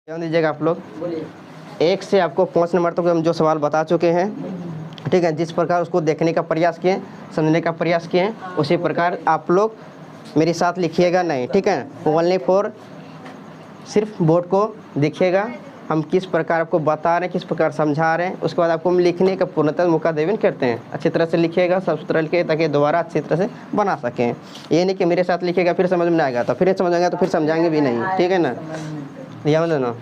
ध्यान दीजिएगा आप लोग। 1 से आपको 5 नंबर तक हम जो सवाल बता चुके हैं, ठीक है। जिस प्रकार उसको देखने का प्रयास किए, समझने का प्रयास किए, उसी प्रकार आप लोग मेरे साथ लिखिएगा नहीं, ठीक है। ओनली फॉर सिर्फ बोर्ड को देखिएगा, हम किस प्रकार आपको बता रहे हैं, किस प्रकार समझा रहे हैं। उसके बाद आपको हम लिखने का पूर्णतः मौका देवन करते हैं। अच्छी तरह से लिखिएगा, सब सूत्र लिखिए ताकि दोबारा अच्छी तरह से बना सकें। ये नहीं कि मेरे साथ लिखिएगा फिर समझ में आएगा तो फिर समझ आएगा तो फिर समझाएंगे भी नहीं, ठीक है ना। ध्यान देना।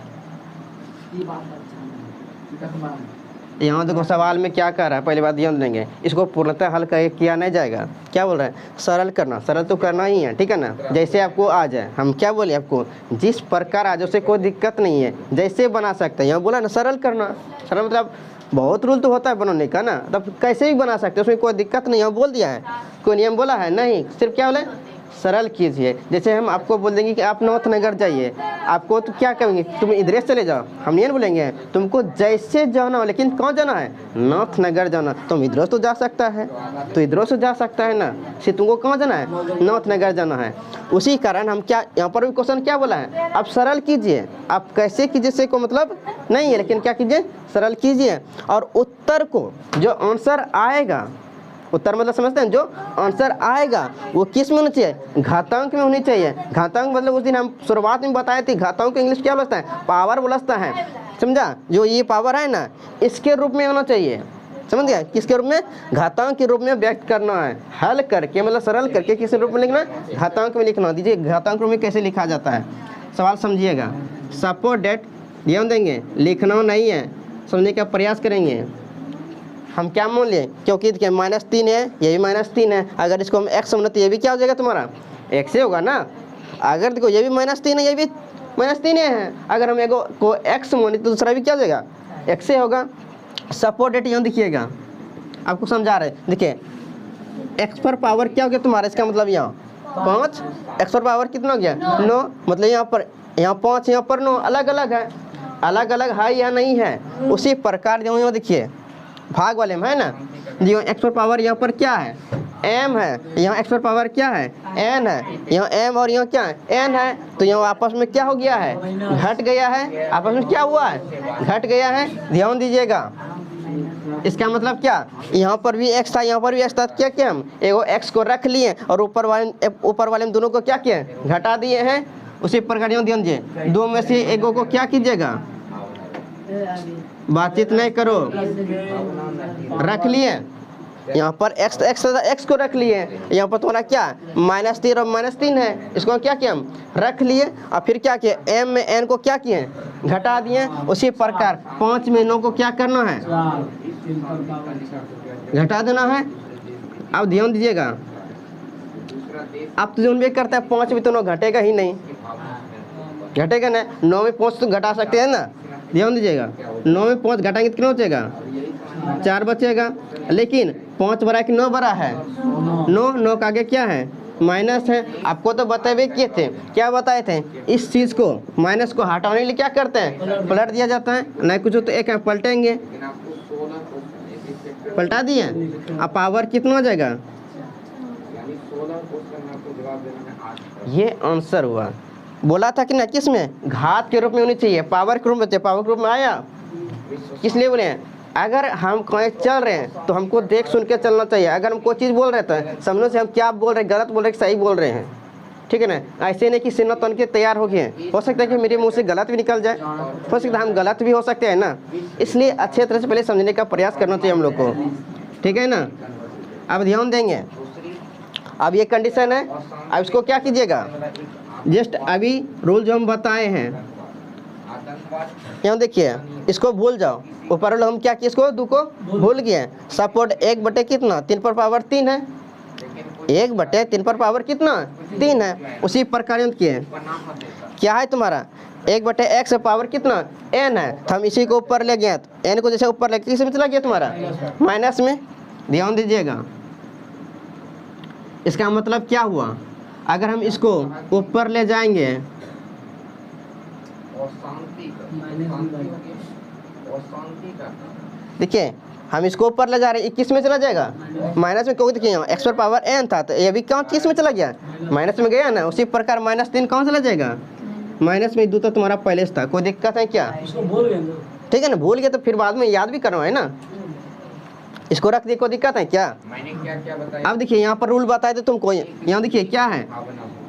यहाँ देखो सवाल में क्या कर रहा है, पहली बात ध्यान देंगे, इसको पूर्णतः हल किया नहीं जाएगा। क्या बोल रहा है, सरल करना, सरल तो करना ही है, ठीक है ना। जैसे आपको आ जाए, हम क्या बोले आपको, जिस प्रकार आ जाए उससे कोई दिक्कत नहीं है, जैसे बना सकते हैं। यहाँ बोला ना सरल करना, सरल मतलब बहुत रूल तो होता है बनाने का ना, तब कैसे भी बना सकते हैं, उसमें कोई दिक्कत नहीं है। बोल दिया है, कोई नियम बोला है नहीं, सिर्फ क्या बोले, सरल कीजिए। जैसे हम आपको बोल देंगे कि आप नॉर्थ नगर जाइए, आपको तो क्या कहेंगे, तुम इधर चले जाओ, हम नहीं बोलेंगे तुमको जैसे जाना हो, लेकिन कौन जाना है, नॉर्थ नगर जाना। तुम इधर से जा सकता है तो इधर से जा सकता है ना, सिर्फ तुमको कहाँ जाना है, नॉर्थ नगर जाना है। उसी कारण हम क्या, यहाँ पर भी क्वेश्चन क्या बोला है, आप सरल कीजिए। आप कैसे कीजिए से को मतलब नहीं है, लेकिन क्या कीजिए, सरल कीजिए। और उत्तर को जो आंसर आएगा, उत्तर मतलब समझते हैं, जो आंसर आएगा वो किस में होना चाहिए, घातांक में होनी चाहिए। घातांक मतलब उस दिन हम शुरुआत में बताए थे, घातांक को इंग्लिश क्या बोलता है, पावर बोलता है, समझा। जो ये पावर है ना, इसके रूप में होना चाहिए, समझ गया। किसके रूप में, घातांक के रूप में व्यक्त करना है। हल करके मतलब सरल करके किस रूप में लिखना है, घातांक में लिखना। दीजिए घातांक रूप में कैसे लिखा जाता है, सवाल समझिएगा। सपोज डेट, ध्यान देंगे, लिखना नहीं है, समझने का प्रयास करेंगे। हम क्या मान लिए, क्योंकि -3 है, ये भी -3 है। अगर इसको हम x समझते, ये भी क्या हो जाएगा तुम्हारा, x ही होगा ना। अगर देखो ये भी -3 है, ये भी -3 है। अगर हम एगो को x माने तो दूसरा भी क्या हो जाएगा, x ही होगा। सपोर्ट डेट यहाँ दिखिएगा, आपको समझा रहे, देखिए x पर पावर क्या हो गया तुम्हारा, इसका मतलब यहाँ 5, x पर पावर कितना हो गया, 9, मतलब यहाँ 5, यहाँ पर 9, अलग अलग है, अलग अलग है या नहीं है। उसी प्रकार यहाँ देखिए भाग वाले में है ना, जो x पर पावर यहाँ पर क्या है, m है, यहाँ x पर पावर क्या है, n है, यहाँ m और यहाँ क्या है, n है। तो यहाँ आपस में क्या हो गया है, घट गया है, आपस में क्या हुआ है, घट गया है। ध्यान दीजिएगा, इसका मतलब क्या, यहाँ पर भी x था, यहाँ पर भी x था, क्या किया हम, एगो x को रख लिए और ऊपर वाले में दोनों को क्या किया, घटा दिए हैं। उसी प्रकार यहाँ ध्यान दीजिए, दो में से एगो को क्या कीजिएगा, बातचीत नहीं करो, रख लिए। यहाँ पर x को रख लिए, यहाँ पर तुम्हारा क्या, -3 और -3 है, इसको क्या किया हम, रख लिए। और फिर क्या किए, m में n को क्या किए, घटा दिए। उसी प्रकार 5 में 9 को क्या करना है, घटा देना है। अब ध्यान दीजिएगा, अब तो जो भी करता है 5 में तो 9 घटेगा ही नहीं, घटेगा ना। 9 में 5 तो घटा सकते हैं ना, ध्यान दीजिएगा। 9 में 5 घटाएंगे कितना बचेगा, 4 बचेगा। लेकिन 5 बड़ा कि 9 बड़ा है, 9 का आगे क्या है, माइनस है। आपको तो बताए किए थे, क्या बताए थे, इस चीज़ को माइनस को हटाने के लिए क्या करते हैं, पलट दिया जाता है। नहीं कुछ तो एक है, पलटेंगे, पलटा दिए। अब पावर कितना हो जाएगा, ये आंसर हुआ। बोला था कि ना किस में, घात के रूप में होनी चाहिए, पावर के रूप में, पावर के रूप में आया। किस लिए बोले हैं, अगर हम कहीं चल रहे हैं तो हमको देख सुन के चलना चाहिए। अगर हम कोई चीज़ बोल रहे तो समझो से हम क्या बोल रहे हैं, गलत बोल रहे हैं, सही बोल रहे हैं, ठीक है ना। ऐसे नहीं कि सिर न तन के तैयार हो गए, हो सकता है कि मेरे मुंह से गलत भी निकल जाए, हो सकता है हम गलत भी हो सकते हैं ना। इसलिए अच्छे तरह से पहले समझने का प्रयास करना चाहिए हम लोग को, ठीक है ना। अब ध्यान देंगे, अब ये कंडीशन है, अब इसको क्या कीजिएगा, जस्ट अभी रूल जो हम बताए हैं, यहाँ देखिए, इसको भूल जाओ। ऊपर वाले हम क्या किए, इसको 2 को भूल गए। सपोर्ट 1 बटे कितना, 3 पर पावर 3 है, 1 बटे 3 पर पावर कितना, 3 है। उसी प्रकार किए, क्या है तुम्हारा, 1 बटे x पावर कितना, n है। तो हम इसी को ऊपर ले गए, तो n को जैसे ऊपर ले, किस में चला गया तुम्हारा, माइनस में। ध्यान दीजिएगा, इसका मतलब क्या हुआ, अगर हम इसको ऊपर ले जाएंगे, देखिए हम इसको ऊपर ले जा रहे हैं, किस में चला जाएगा, माइनस में। क्योंकि देखिए यहाँ x पर पावर n था, तो ये भी कौन किस में चला गया, माइनस में गया ना। उसी प्रकार -3 कौन चला जाएगा, माइनस में 2 तो तुम्हारा पहले से था, कोई दिक्कत है क्या? उसको भूल गए ठीक है ना, भूल गए तो फिर बाद में याद भी करना है ना, इसको रख दिए, कोई दिक्कत है क्या? मैंने क्या क्या बताया? अब देखिए यहाँ पर रूल बताए थे तुमको, यहाँ देखिए क्या है,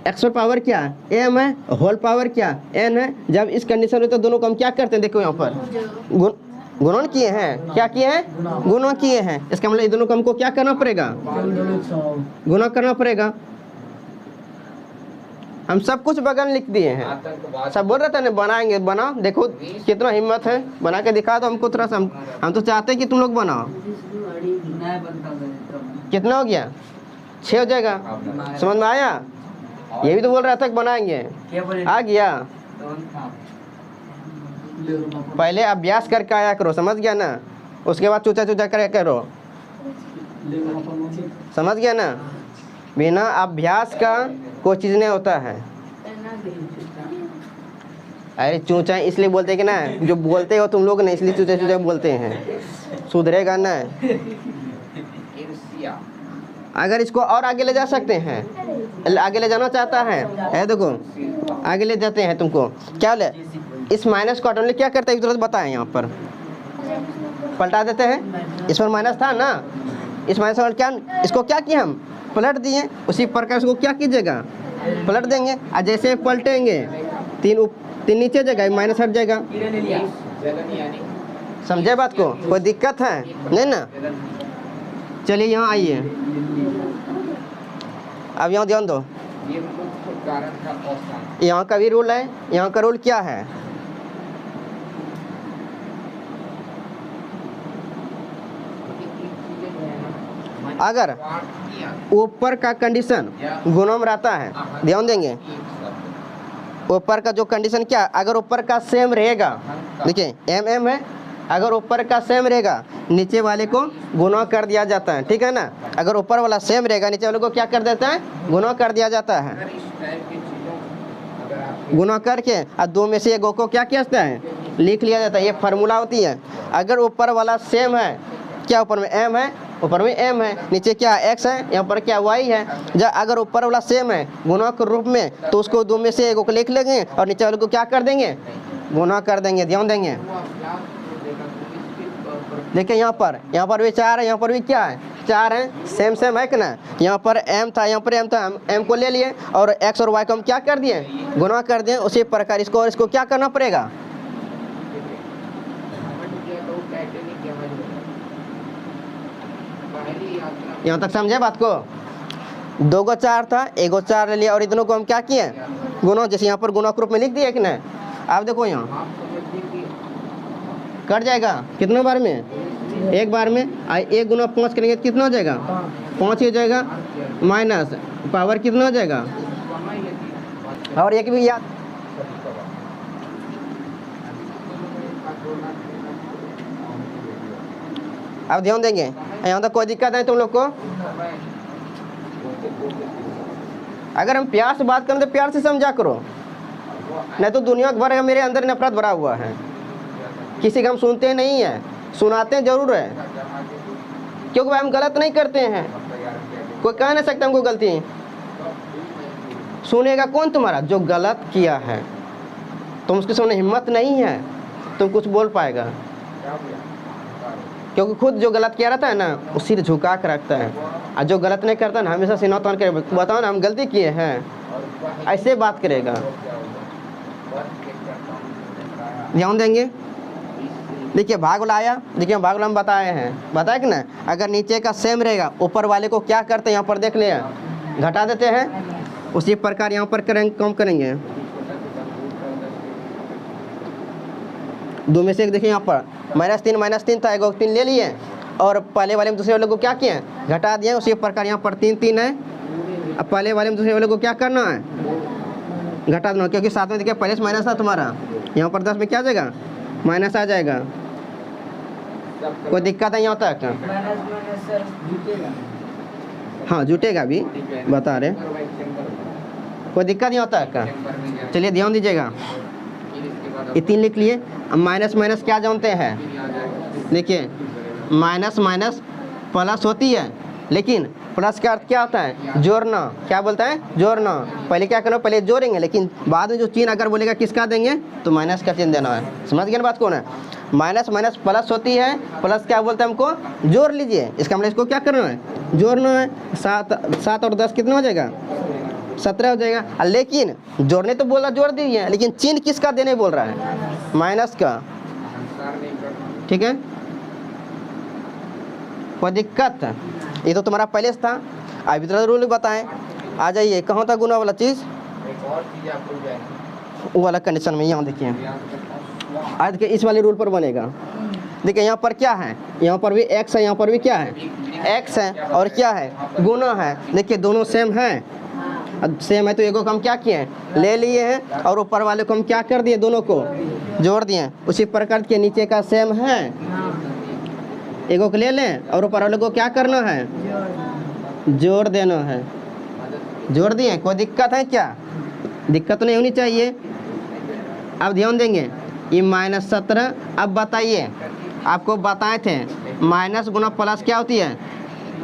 एक्स पर पावर क्या है, एम है, होल पावर क्या, एन है। जब इस कंडीशन में तो दोनों को हम क्या करते हैं, देखो यहाँ पर गुणन किए हैं, क्या किए हैं, गुणन किए हैं। इसका मतलब ये दोनों को हमको क्या करना पड़ेगा, गुणा करना पड़ेगा। हम सब कुछ बगल में लिख दिए हैं, सब बोल रहे थे ना बनाएंगे, बनाओ, देखो कितना हिम्मत है, बना के दिखा दो हमको थोड़ा सा, हम तो चाहते हैं कि तुम लोग बनाओ। कितना हो गया, 6 हो जाएगा, समझ में आया? ये भी तो बोल रहा था कि बनाएंगे, आ गया। पहले अभ्यास करके आया करो, समझ गया ना, उसके बाद चूचा चूचा करे करो, समझ गया ना। बिना अभ्यास का कोई चीज़ नहीं होता है। अरे चूचा इसलिए बोलते हैं कि ना, जो बोलते हो तुम लोग ना, इसलिए चूचा चूचा बोलते हैं, सुधरेगा ना। अगर इसको और आगे ले जा सकते हैं, आगे ले जाना चाहता है, देखो आगे ले जाते हैं तुमको, क्या ले, इस माइनस को ऑटोमेटिक क्या करते हैं तुरंत बताएं, यहाँ पर पलटा देते हैं, इस पर माइनस था ना, इस माइनस और क्या, इसको क्या किया हम पलट दिए, उसी प्रकार इसको क्या कीजिएगा, पलट देंगे। और जैसे पलटेंगे 3 नीचे जाएगा, माइनस हट जाएगा, समझे बात को, कोई दिक्कत है नहीं ना। चलिए यहाँ आइए, अब यहाँ ध्यान दो, यहाँ का भी रूल है, यहाँ का रूल क्या है, अगर ऊपर का कंडीशन गुणम रहता है, ध्यान देंगे, ऊपर का जो कंडीशन क्या, अगर ऊपर का सेम रहेगा, देखिए एम एम है, अगर ऊपर का सेम रहेगा नीचे वाले को गुणा कर दिया जाता है, ठीक है ना। अगर ऊपर वाला सेम रहेगा नीचे वाले को क्या कर देता है, गुणा कर दिया जाता है, गुणा करके और 2 में से एक को क्या किया जाता है, लिख लिया जाता है, ये फार्मूला होती है। अगर ऊपर वाला सेम है, क्या ऊपर में एम है, ऊपर में एम है, नीचे क्या एक्स है, यहाँ पर क्या वाई है। जब अगर ऊपर वाला सेम है गुणा के रूप में, तो उसको 2 में से एक को लिख लेंगे और नीचे वाले को क्या कर देंगे, गुणा कर देंगे, ध्यान देंगे। देखिए यहाँ पर भी 4 है, यहाँ पर भी क्या है, 4 है, सेम सेम है कि ना। यहाँ पर एम था, यहाँ पर एम था, हम एम को ले लिए और एक्स और वाई को हम क्या कर दिए, गुणा कर दिए। उसी प्रकार इसको और इसको क्या करना पड़ेगा, यहाँ तक समझे बात को। 2 को 4 था, 1 को 4 ले लिया और इतनों को हम क्या किए, गुणा, जैसे यहाँ पर गुणा के रूप में लिख दिया कि ना। आप देखो यहाँ कट जाएगा कितना बार में, एक बार में। 1 गुना 5 करेंगे तो कितना हो जाएगा, 5 ही हो जाएगा, माइनस पावर कितना हो जाएगा। और एक भी याद, अब ध्यान देंगे, यहाँ तक कोई दिक्कत है तुम लोग को। अगर हम प्यार से बात करें तो प्यार से समझा करो, नहीं तो दुनिया भर का मेरे अंदर नफरत भरा हुआ है, किसी का हम सुनते नहीं है, सुनाते हैं जरूर है, क्योंकि भाई हम गलत नहीं करते हैं, कोई कह नहीं सकता हमको गलती। सुनेगा कौन तुम्हारा, जो गलत किया है, तुम उसके सामने हिम्मत नहीं है तुम कुछ बोल पाएगा, क्योंकि खुद जो गलत किया रहता है ना वो सिर झुका कर रखता है, और जो गलत नहीं करता ना हमेशा सीना तान कर बताओ ना हम गलती किए हैं, ऐसे बात करेगा। ध्यान देंगे, देखिए भाग आया, देखिए भाग हम बताए हैं, बताए कि ना। अगर नीचे का सेम रहेगा ऊपर वाले को क्या करते हैं, यहाँ पर देख लिया, घटा देते हैं। उसी प्रकार यहाँ पर करेंगे, कम करेंगे। 2 में से एक देखिए यहाँ पर -3 था, 1 3 ले लिए और पहले वाले में दूसरे वाले को क्या किए, घटा दिए। उसी प्रकार यहाँ पर 3 है, अब पहले वाले में दूसरे वाले को क्या करना है, घटा देना, क्योंकि साथ में देखिए पहले से माइनस था तुम्हारा, यहाँ पर 10 में क्या आ जाएगा, माइनस आ जाएगा। कोई दिक्कत है यहाँ तक, हाँ जुटेगा भी, बता रहे, कोई दिक्कत यहाँ तक। चलिए ध्यान दीजिएगा, ये 3 लिख लिए। अब माइनस माइनस क्या जानते हैं, देखिए माइनस माइनस प्लस होती है, लेकिन प्लस का अर्थ क्या होता है? जोड़ना। क्या बोलता है? जोड़ना। पहले क्या करना, पहले जोड़ेंगे, लेकिन बाद में जो चिन्ह अगर बोलेगा किसका देंगे तो माइनस का चिन्ह देना है। समझ गए ना बात कौन है? माइनस माइनस प्लस होती है, प्लस क्या बोलते हैं हमको? जोड़ लीजिए। इसका मतलब इसको क्या करना है? जोड़ना है। 7 और 10 कितना हो जाएगा? 17 हो जाएगा। लेकिन जोड़ने तो बोला जोड़ दीजिए, लेकिन चिन्ह किसका देने बोल रहा है? माइनस का। ठीक है, कोई दिक्कत? ये तो तुम्हारा पहले से था। अभी तो रूल बताएं। आ जाइए, कहाँ था गुना वाला चीज़? वो वाला कंडीशन में यहाँ देखिए, आज के इस वाले रूल पर बनेगा। देखिए यहाँ पर क्या है? यहाँ पर भी x है, यहाँ पर भी क्या है? x है, और क्या है? गुना है। देखिए दोनों सेम है, सेम है तो एगो को हम क्या किए? ले लिए हैं, और ऊपर वाले को हम क्या कर दिए? दोनों को जोड़ दिए। उसी प्रकार के नीचे का सेम है, एगो को ले लें और ऊपर वाले को क्या करना है? जोड़ देना है। जोड़ दिए। कोई दिक्कत है क्या? दिक्कत नहीं होनी चाहिए। अब ध्यान देंगे, ये -17। अब बताइए, आपको बताए थे माइनस गुना प्लस क्या होती है?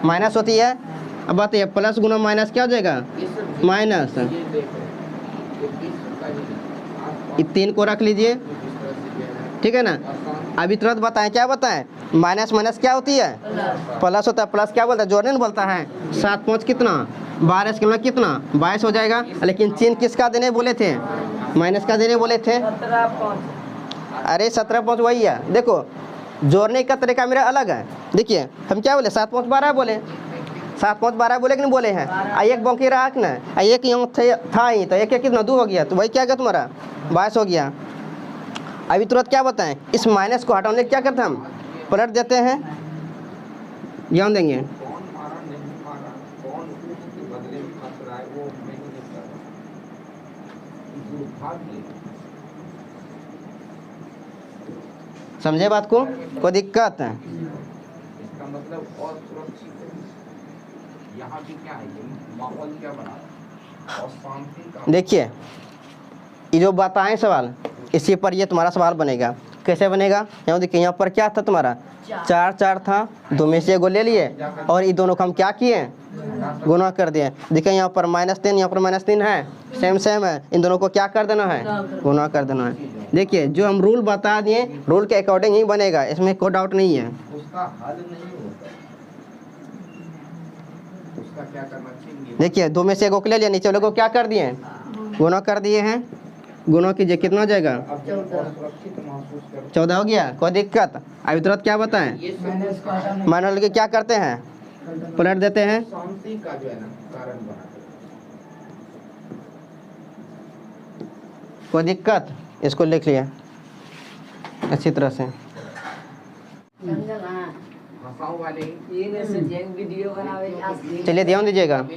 माइनस होती है। अब बताइए, प्लस गुना माइनस क्या हो जाएगा? माइनस। ये 3 को रख लीजिए, ठीक है ना। अभी तुरंत बताएं, क्या बताएं? माइनस माइनस क्या होती है? प्लस होता है। प्लस क्या बोलता है? जोड़ने नहीं बोलता है। 7 5 कितना? 12 के मतलब कितना? 22 हो जाएगा। लेकिन चिन्ह किसका देने बोले थे? माइनस का देने बोले थे। अरे 17 5 वही है। देखो जोड़ने का तरीका मेरा अलग है। देखिए हम क्या बोले? 7 5 12 बोले, 7 5 12 बोले कि नहीं बोले हैं? एक बाकी रहा ना, एक यहाँ था ही, तो एक कितना? 2 हो गया, तो वही क्या गया तुम्हारा? 22 हो गया। अभी तुरंत क्या बताएं? इस माइनस को हटाने क्या करते हैं हम? पलट देते हैं। ध्यान देंगे, समझे बात को? कोई दिक्कत है? इसका मतलब और सुरक्षित है। यहाँ भी क्या है? माहौल क्या बना और शांति का। देखिए ये जो बताएं सवाल, इसी पर ये तुम्हारा सवाल बनेगा। कैसे बनेगा? यहाँ देखिए, यहाँ पर क्या था तुम्हारा? 4 4 था, 2 में से एगो ले लिए, और ये दोनों को हम क्या किए? गुना कर दिए। देखिए यहाँ पर -3, यहाँ पर -3 है, सेम सेम है। इन दोनों को क्या कर देना है? गुना कर देना है। देखिए जो हम रूल बता दिए, रूल के अकॉर्डिंग ही बनेगा, इसमें कोई डाउट नहीं है। उसका हल नहीं होता, उसका क्या करना चाहिए? देखिए 2 में से एगो को ले लिया, नीचे वाले को क्या कर दिए? गुना कर दिए हैं। गुना कीजिए, कितना हो जाएगा? 14 हो गया। कोई दिक्कत? अभी तुरंत क्या बताएं? मान लो क्या करते हैं? पलट देते हैं। शांति का जो है ना कारण बना। कोई दिक्कत? इसको लिख लिया अच्छी तरह से। भाषाओं वाले चलिए ध्यान दीजिएगा,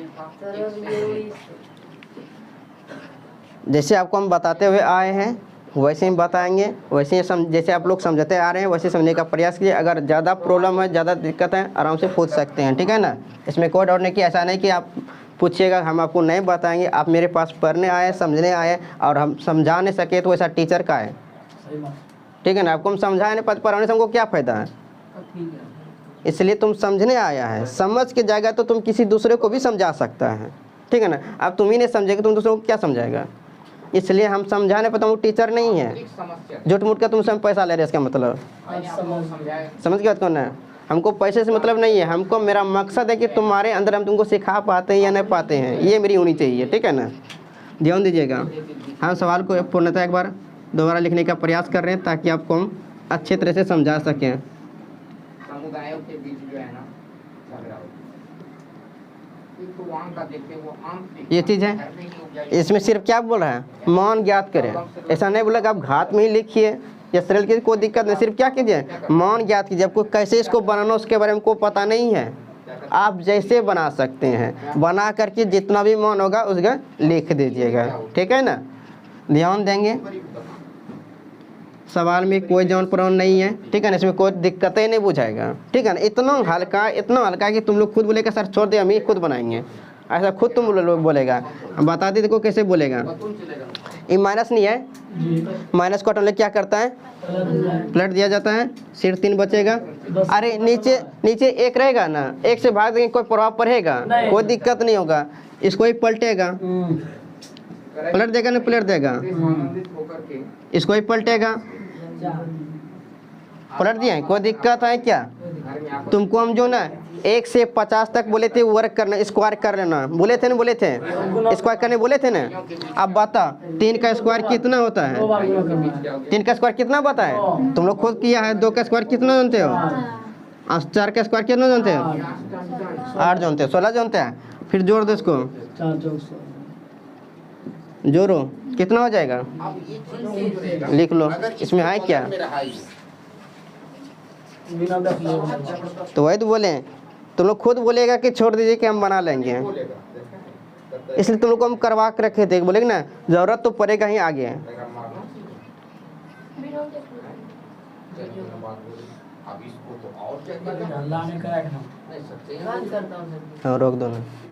जैसे आपको हम बताते हुए आए हैं वैसे ही बताएंगे, वैसे ही जैसे आप लोग समझते आ रहे हैं वैसे समझने का प्रयास कीजिए। अगर ज़्यादा प्रॉब्लम है, ज़्यादा दिक्कत है, आराम से पूछ सकते हैं, ठीक है ना। इसमें कोई डाउट नहीं कि ऐसा नहीं कि आप पूछिएगा हम आपको नहीं बताएंगे। आप मेरे पास पढ़ने आए, समझने आए, और हम समझा नहीं सके तो ऐसा टीचर का है, ठीक है ना। आपको हम समझाए नहीं, पढ़ाने से हमको क्या फ़ायदा है? इसलिए तुम समझने आया है, समझ के जाएगा तो तुम किसी दूसरे को भी समझा सकता है, ठीक है ना। अब तुम ही नहीं समझेगा, तुम दूसरों को क्या समझाएगा? इसलिए हम समझाने पर तुम टीचर नहीं है। झूठ मूठ का तुमसे हम पैसा ले रहे हैं, इसका मतलब समझ गए बात कौन है? हमको पैसे से मतलब नहीं है, हमको मेरा मकसद है कि तुम्हारे अंदर हम तुमको सिखा पाते हैं या नहीं पाते हैं, ये मेरी होनी चाहिए, ठीक है ना। ध्यान दीजिएगा, हम सवाल को पूर्णतः एक बार दोबारा लिखने का प्रयास कर रहे हैं ताकि आपको हम अच्छे तरह से समझा सकें। समुदायों के बीच जो है ना झगड़ा होता है, ये चीज़ है। इसमें सिर्फ क्या बोल रहा है? मान ज्ञात करें। ऐसा नहीं बोला कि आप घात में ही लिखिए या सरल की कोई दिक्कत नहीं, सिर्फ क्या कीजिए? मान ज्ञात कीजिए। आपको कैसे इसको बनाना उसके बारे में को पता नहीं है, आप जैसे बना सकते हैं, बना करके जितना भी मान होगा उसका लिख दीजिएगा, ठीक है ना। ध्यान देंगे, सवाल में कोई जौन प्रॉन नहीं है, ठीक है ना। इसमें कोई दिक्कतें नहीं बुझाएगा, ठीक है ना। इतना हल्का कि तुम लोग खुद बोलेगा सर छोड़ दे हम ही खुद बनाएंगे, ऐसा खुद तुम लोग बोलेगा। हम बता दी देखो कैसे बोलेगा। ये माइनस नहीं है, जी माइनस को ऑटोमेटिक क्या करता है, पलट दिया जाता है, सिर्फ 3 बचेगा। अरे नीचे नीचे 1 रहेगा ना, 1 से भाग देंगे कोई प्रभाव पड़ेगा, नहीं। कोई दिक्कत नहीं होगा, इसको ही पलटेगा, करेक्ट। पलट देगा ना, पलट देगा, आनंदित होकर के इसको ही पलटेगा, पलट दिया, कोई दिक्कत है क्या? घर में आप तुमको हम जो ना 1 से 50 तक बोले थे वर्क करना, स्क्वायर कर लेना बोले थे ना, बोले थे स्क्वायर करने बोले थे ना। अब बता 3 का स्क्वायर कितना होता है, 3 का स्क्वायर कितना पता है, तुम लोग खुद किया है। 2 का स्क्वायर कितना जानते हो, 4 का स्क्वायर कितना जानते हो, 8 जानते हो, 16 जानते हैं। फिर जोड़ दो इसको, 4 चौक 16 जोड़ो कितना हो जाएगा, अब ये चीज जो रहेगा, लिख लो, अगर इस इसमें है क्या? में रहा ही, बिना देख लो तो वही तो बोले, तुम लोग खुद बोलेगा कि छोड़ दीजिए कि हम बना लेंगे, बोलेगा देखा है? इसलिए तुम लोग को हम करवा के रखे थे, बोलेगे ना जरूरत तो पड़ेगा ही आगे। देखा मारना। चलिए, मैं बात बोली। अब इसको तो और क्या किया? अल्लाह ने करा नहीं, सच्चे हैं। हाँ रोक दो ना।